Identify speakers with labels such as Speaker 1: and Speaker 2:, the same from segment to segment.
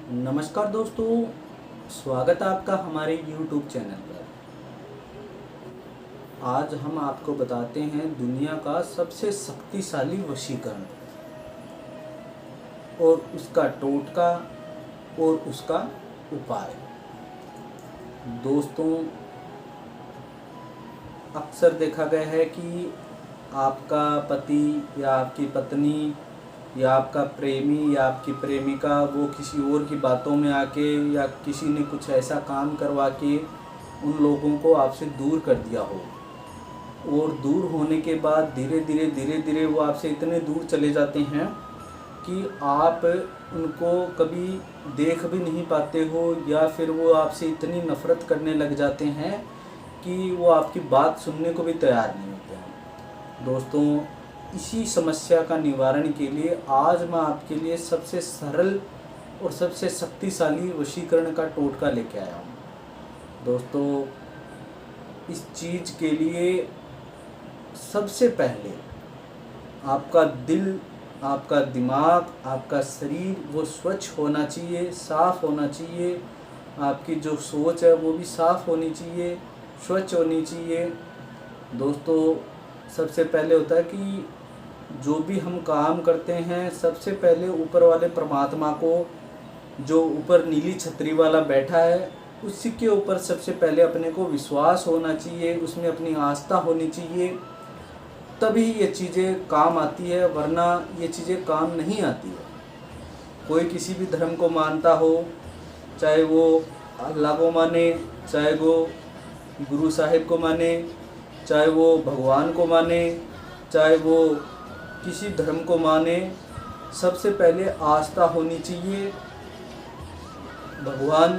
Speaker 1: नमस्कार दोस्तों, स्वागत है आपका हमारे YouTube चैनल पर। आज हम आपको बताते हैं दुनिया का सबसे शक्तिशाली वशीकरण और उसका टोटका और उसका उपाय। दोस्तों, अक्सर देखा गया है कि आपका पति या आपकी पत्नी या आपका प्रेमी या आपकी प्रेमिका वो किसी और की बातों में आके या किसी ने कुछ ऐसा काम करवा के उन लोगों को आपसे दूर कर दिया हो, और दूर होने के बाद धीरे धीरे वो आपसे इतने दूर चले जाते हैं कि आप उनको कभी देख भी नहीं पाते हो, या फिर वो आपसे इतनी नफ़रत करने लग जाते हैं कि वो आपकी बात सुनने को भी तैयार नहीं होते हैं। दोस्तों, इसी समस्या का निवारण के लिए आज मैं आपके लिए सबसे सरल और सबसे शक्तिशाली वशीकरण का टोटका लेके आया हूँ। दोस्तों, इस चीज़ के लिए सबसे पहले आपका दिल, आपका दिमाग, आपका शरीर वो स्वच्छ होना चाहिए, साफ़ होना चाहिए। आपकी जो सोच है वो भी साफ़ होनी चाहिए, स्वच्छ होनी चाहिए। दोस्तों, सबसे पहले होता है कि जो भी हम काम करते हैं, सबसे पहले ऊपर वाले परमात्मा को, जो ऊपर नीली छतरी वाला बैठा है, उसी के ऊपर सबसे पहले अपने को विश्वास होना चाहिए, उसमें अपनी आस्था होनी चाहिए, तभी ये चीज़ें काम आती है, वरना ये चीज़ें काम नहीं आती है। कोई किसी भी धर्म को मानता हो, चाहे वो अल्लाह को माने, चाहे वो गुरु साहिब को माने, चाहे वो भगवान को माने, चाहे वो किसी धर्म को माने, सबसे पहले आस्था होनी चाहिए। भगवान,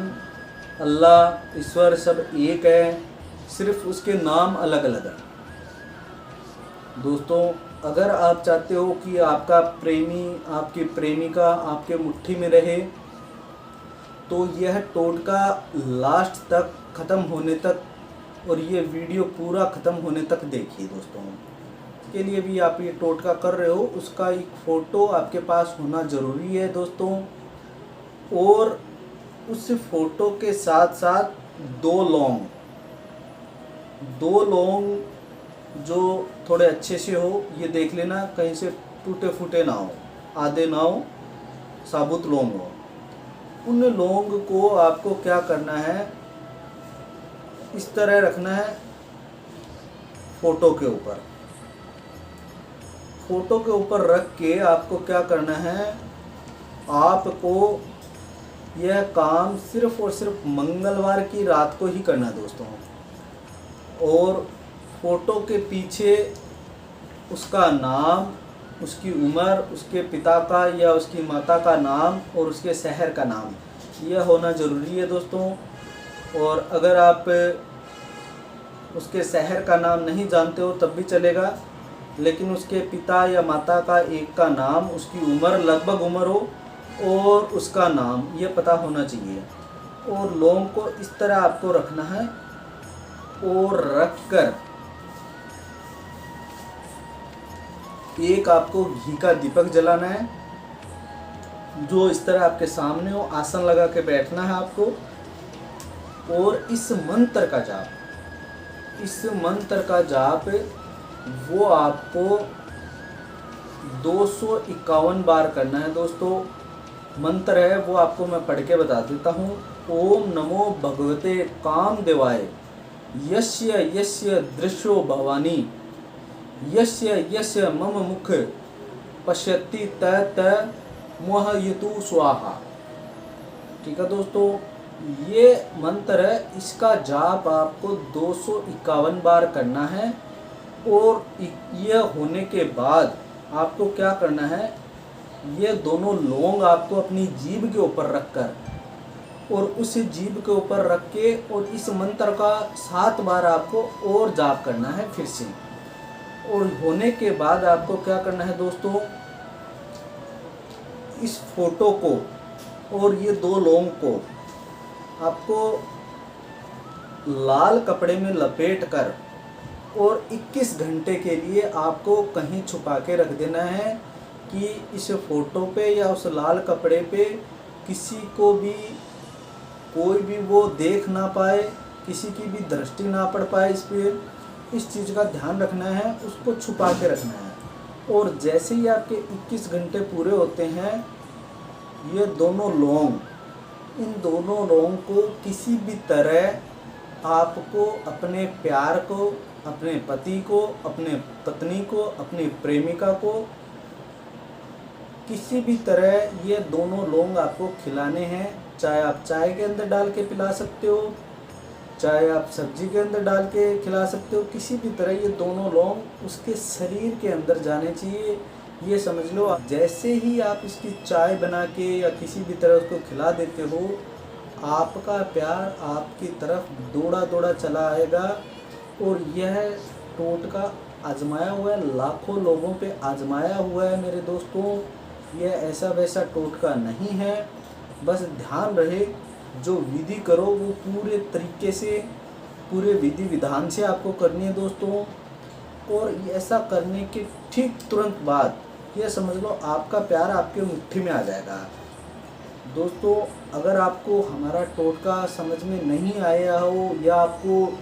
Speaker 1: अल्लाह, ईश्वर सब एक है, सिर्फ उसके नाम अलग अलग हैं। दोस्तों, अगर आप चाहते हो कि आपका प्रेमी, आपकी प्रेमिका आपके मुट्ठी में रहे, तो यह टोटका लास्ट तक ख़त्म होने तक और ये वीडियो पूरा ख़त्म होने तक देखिए। दोस्तों, के लिए भी आप ये टोटका कर रहे हो, उसका एक फ़ोटो आपके पास होना ज़रूरी है दोस्तों। और उस फ़ोटो के साथ साथ दो लौंग जो थोड़े अच्छे से हो, ये देख लेना कहीं से टूटे फूटे ना हो, आधे ना हो, साबुत लौंग हो। उन लौंग को आपको क्या करना है, इस तरह रखना है फ़ोटो के ऊपर रख के आपको क्या करना है, आपको यह काम सिर्फ और सिर्फ मंगलवार की रात को ही करना है दोस्तों। और फ़ोटो के पीछे उसका नाम, उसकी उम्र, उसके पिता का या उसकी माता का नाम और उसके शहर का नाम, यह होना ज़रूरी है दोस्तों। और अगर आप उसके शहर का नाम नहीं जानते हो तब भी चलेगा, लेकिन उसके पिता या माता का एक का नाम, उसकी उम्र, लगभग उम्र हो, और उसका नाम ये पता होना चाहिए। और लौंग को इस तरह आपको रखना है और रख कर एक आपको घी का दीपक जलाना है, जो इस तरह आपके सामने हो, आसन लगा के बैठना है आपको। और इस मंत्र का जाप वो आपको 251 बार करना है दोस्तों। मंत्र है वो आपको मैं पढ़ के बता देता हूँ। ओम नमो भगवते कामदेवाय, यस्य यस्य दृश्यो भवानी, यस्य यस्य मम मुख पश्यति त मोहयतु स्वाहा। ठीक है दोस्तों, ये मंत्र है, इसका जाप आपको 251 बार करना है। और यह होने के बाद आपको क्या करना है, ये दोनों लौंग आपको अपनी जीभ के ऊपर रखकर, और उस जीभ के ऊपर रख के, और इस मंत्र का 7 बार आपको और जाप करना है फिर से। और होने के बाद आपको क्या करना है दोस्तों, इस फोटो को और ये 2 लौंग को आपको लाल कपड़े में लपेट कर और 21 घंटे के लिए आपको कहीं छुपा के रख देना है, कि इस फ़ोटो पे या उस लाल कपड़े पे किसी को भी कोई भी वो देख ना पाए, किसी की भी दृष्टि ना पड़ पाए इस पे, इस चीज़ का ध्यान रखना है, उसको छुपा के रखना है। और जैसे ही आपके 21 घंटे पूरे होते हैं, ये दोनों लौंग, इन दोनों लौंग को किसी भी तरह आपको अपने प्यार को, अपने पति को, अपने पत्नी को, अपनी प्रेमिका को किसी भी तरह ये दोनों लौंग आपको खिलाने हैं। चाहे आप चाय के अंदर डाल के पिला सकते हो, चाहे आप सब्जी के अंदर डाल के खिला सकते हो, किसी भी तरह ये दोनों लौंग उसके शरीर के अंदर जाने चाहिए। ये समझ लो, जैसे ही आप इसकी चाय बना के या किसी भी तरह उसको खिला देते हो, आपका प्यार आपकी तरफ दौड़ा दौड़ा चला आएगा। और यह टोटका आजमाया हुआ है, लाखों लोगों पे आजमाया हुआ है मेरे दोस्तों। यह ऐसा वैसा टोटका नहीं है। बस ध्यान रहे, जो विधि करो वो पूरे तरीके से, पूरे विधि विधान से आपको करनी है दोस्तों। और ऐसा करने के ठीक तुरंत बाद यह समझ लो आपका प्यार आपके मुट्ठी में आ जाएगा। दोस्तों, अगर आपको हमारा टोटका समझ में नहीं आया हो, या आपको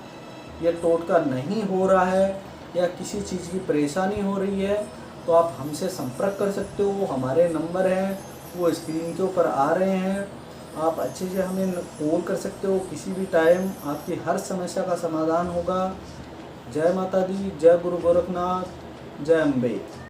Speaker 1: यह टोटका नहीं हो रहा है, या किसी चीज़ की परेशानी हो रही है, तो आप हमसे संपर्क कर सकते हो। हमारे नंबर हैं वो स्क्रीन के ऊपर आ रहे हैं। आप अच्छे से हमें कॉल कर सकते हो, किसी भी टाइम आपकी हर समस्या का समाधान होगा। जय माता दी, जय गुरु गोरखनाथ, जय अम्बे।